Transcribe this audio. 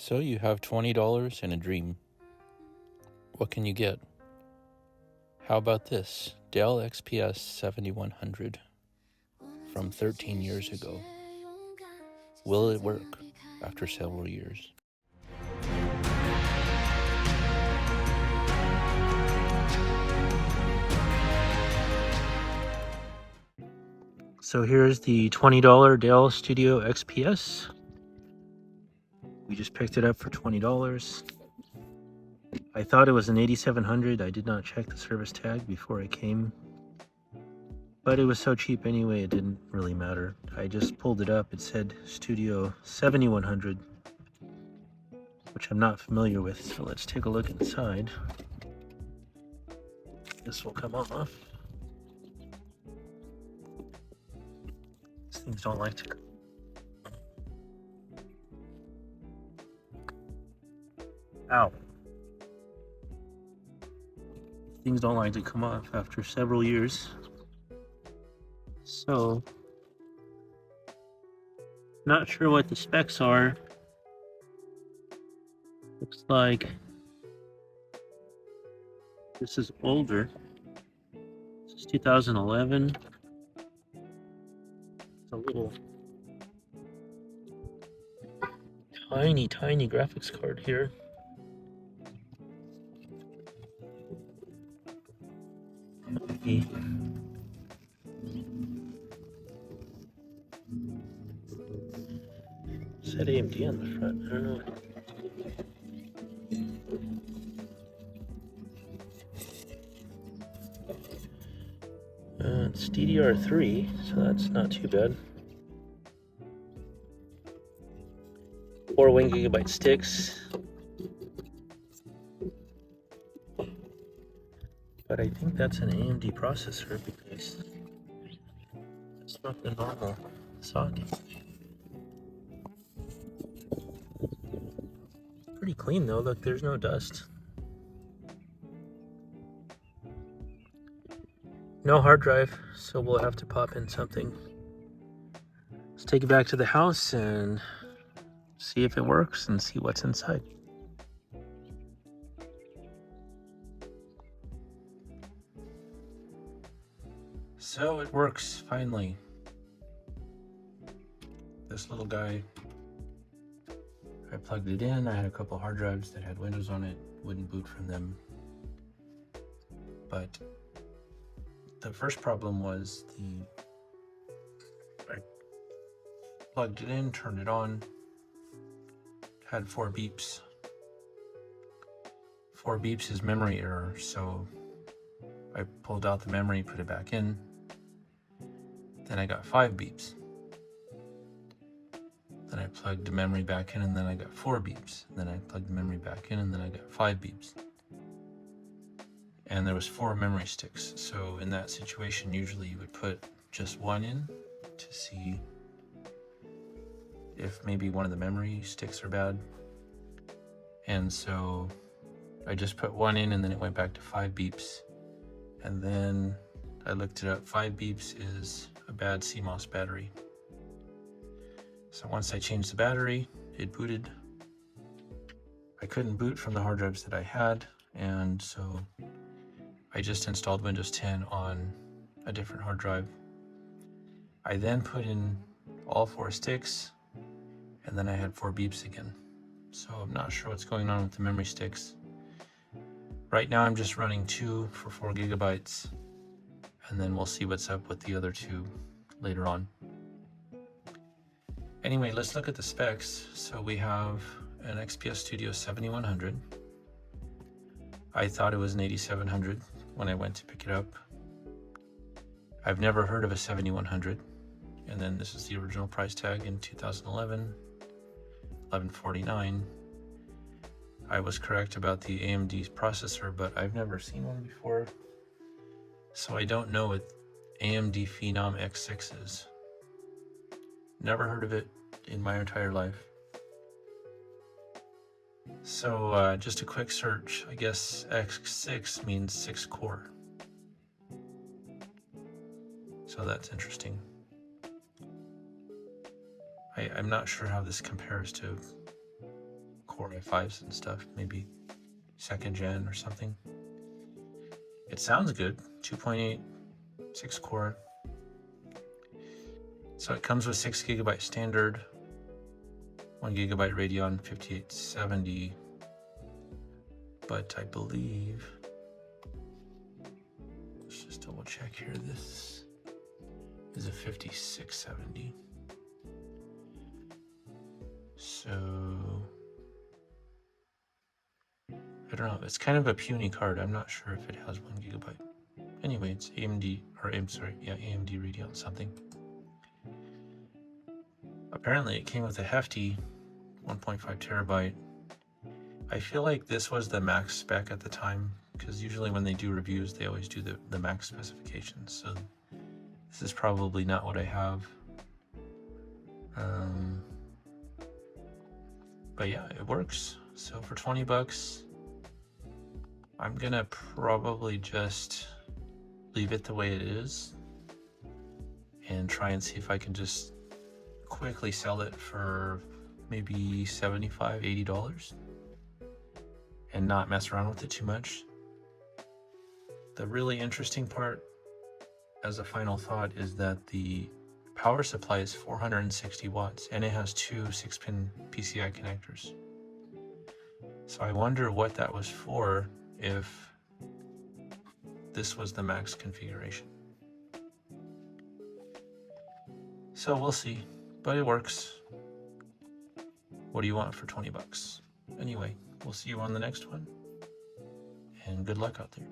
So you have $20 and a dream. What can you get? How about this DELL XPS 7100 from 13 years ago? Will it work after several years? So here's the $20 Dell Studio XPS. We just picked it up for $20. I thought it was an 8700. I did not check the service tag before it came, but it was so cheap anyway, it didn't really matter. I just pulled it up. It said Studio 7100, which I'm not familiar with. So let's take a look inside. This will come off. These things don't like to. Ow. Things don't like to come off after several years. So, not sure what the specs are. Looks like this is older. This is 2011. It's a little tiny graphics card here. Okay. Said AMD on the front. I don't know. It's DDR3, so that's not too bad. 4 1GB sticks. But I think that's an AMD processor because it's not the normal socket. Pretty clean though, look, there's no dust. No hard drive, so we'll have to pop in something. Let's take it back to the house and see if it works and see what's inside. So it works, finally. This little guy, I plugged it in. I had a couple hard drives that had Windows on it, wouldn't boot from them. But the first problem was I plugged it in, turned it on, had 4 beeps. 4 beeps is memory error, so I pulled out the memory, put it back in. Then I got 5 beeps. Then I plugged the memory back in, and then I got 4 beeps. Then I plugged the memory back in, and then I got 5 beeps. And there was 4 memory sticks. So in that situation, usually you would put just 1 in to see if maybe one of the memory sticks are bad. And so I just put 1 in, and then it went back to 5 beeps. And then I looked it up. 5 beeps is a bad CMOS battery. So once I changed the battery, it booted. I couldn't boot from the hard drives that I had, and so I just installed Windows 10 on a different hard drive. I then put in all 4 sticks, and then I had 4 beeps again. So I'm not sure what's going on with the memory sticks. Right now I'm just running 2 for 4 GB, and then we'll see what's up with the other 2 later on. Anyway, let's look at the specs. So we have an XPS Studio 7100. I thought it was an 8700 when I went to pick it up. I've never heard of a 7100. And then this is the original price tag in 2011, $1149. I was correct about the AMD processor, but I've never seen one before. So I don't know what AMD Phenom X6 is. Never heard of it in my entire life. So just a quick search. I guess X6 means 6 core. So that's interesting. I'm not sure how this compares to Core i5s and stuff, maybe 2nd gen or something. It sounds good, 2.8, 6 core. So it comes with 6 GB standard, 1 GB Radeon 5870, but I believe, let's just double check here, this is a 5670. So I don't know, it's kind of a puny card. I'm not sure if it has 1 GB. Anyway, it's AMD, or I'm sorry, yeah, AMD Radeon something. Apparently it came with a hefty 1.5 terabyte. I feel like this was the max spec at the time, because usually when they do reviews, they always do the max specifications. So this is probably not what I have. But yeah, it works. So for 20 bucks, I'm gonna probably just leave it the way it is and try and see if I can just quickly sell it for maybe $75, $80 and not mess around with it too much. The really interesting part, as a final thought, is that the power supply is 460 watts and it has 2 6-pin PCI connectors. So I wonder what that was for if this was the max configuration. So we'll see, but it works. What do you want for 20 bucks? Anyway, we'll see you on the next one, and good luck out there.